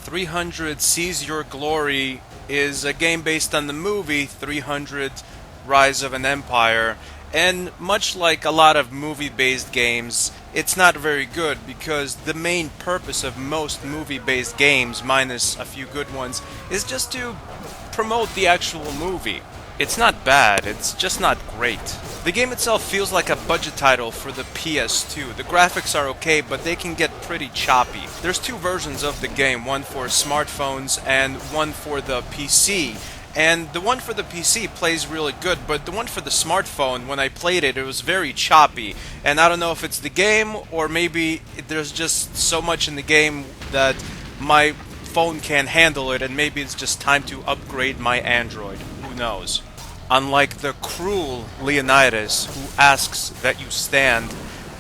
300 Seize Your Glory is a game based on the movie 300 Rise of an Empire, and much like a lot of movie-based games, it's not very good because the main purpose of most movie-based games, minus a few good ones, is just to promote the actual movie. It's not bad, it's just not great. The game itself feels like a budget title for the PS2. The graphics are okay, but they can get pretty choppy. There's two versions of the game, one for smartphones and one for the PC. And the one for the PC plays really good, but the one for the smartphone, when I played it, it was very choppy. And I don't know if it's the game, or maybe there's just so much in the game that my phone can't handle it, and maybe it's just time to upgrade my Android. Who knows? Unlike the cruel Leonidas, who asks that you stand,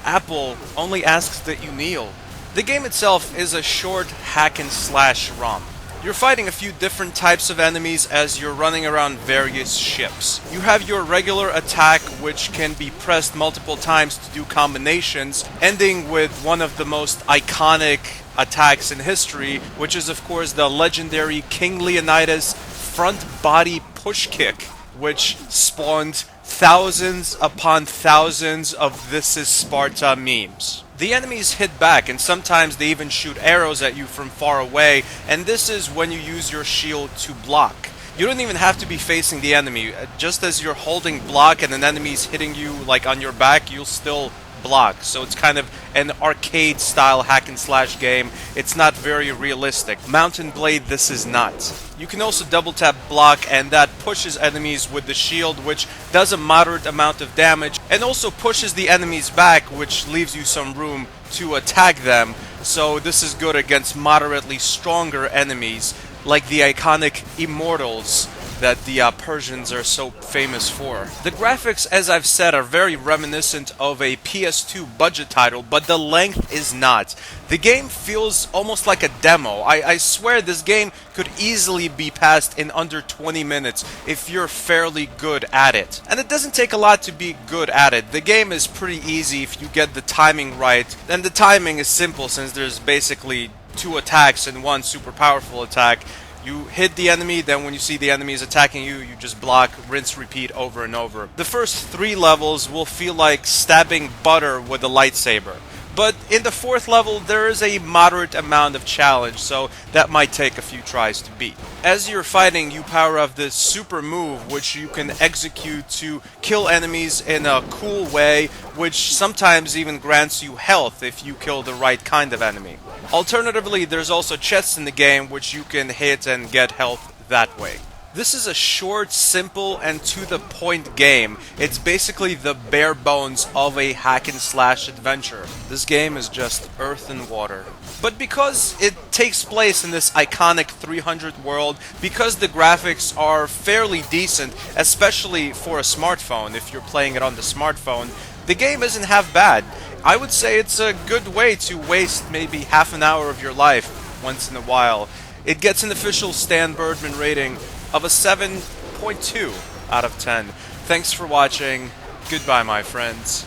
Apple only asks that you kneel. The game itself is a short hack-and-slash romp. You're fighting a few different types of enemies as you're running around various ships. You have your regular attack, which can be pressed multiple times to do combinations, ending with one of the most iconic attacks in history, which is of course the legendary King Leonidas front body push kick, which spawned thousands upon thousands of "This is Sparta" memes. The enemies hit back, and sometimes they even shoot arrows at you from far away, and this is when you use your shield to block. You don't even have to be facing the enemy. Just as you're holding block and an enemy's hitting you like on your back, you'll still block. So it's kind of an arcade style hack and slash game. It's not very realistic. Mountain Blade, this is not. You can also double tap block, and that pushes enemies with the shield, which does a moderate amount of damage, and also pushes the enemies back, which leaves you some room to attack them. So this is good against moderately stronger enemies, like the iconic Immortals that the Persians are so famous for. The graphics, as I've said, are very reminiscent of a PS2 budget title, but the length is not. The game feels almost like a demo. I swear this game could easily be passed in under 20 minutes if you're fairly good at it. And it doesn't take a lot to be good at it. The game is pretty easy if you get the timing right, and the timing is simple since there's basically two attacks and one super powerful attack. You hit the enemy, then when you see the enemy is attacking you, you just block, rinse, repeat over and over. The first 3 levels will feel like stabbing butter with a lightsaber. But in the 4th level, there is a moderate amount of challenge, so that might take a few tries to beat. As you're fighting, you power up this super move, which you can execute to kill enemies in a cool way, which sometimes even grants you health if you kill the right kind of enemy. Alternatively, there's also chests in the game, which you can hit and get health that way. This is a short, simple, and to-the-point game. It's basically the bare bones of a hack-and-slash adventure. This game is just earth and water. But because it takes place in this iconic 300 world, because the graphics are fairly decent, especially for a smartphone, if you're playing it on the smartphone, the game isn't half bad. I would say it's a good way to waste maybe half an hour of your life once in a while. It gets an official stanburdman rating of a 7.2 out of 10. Thanks for watching. Goodbye, my friends.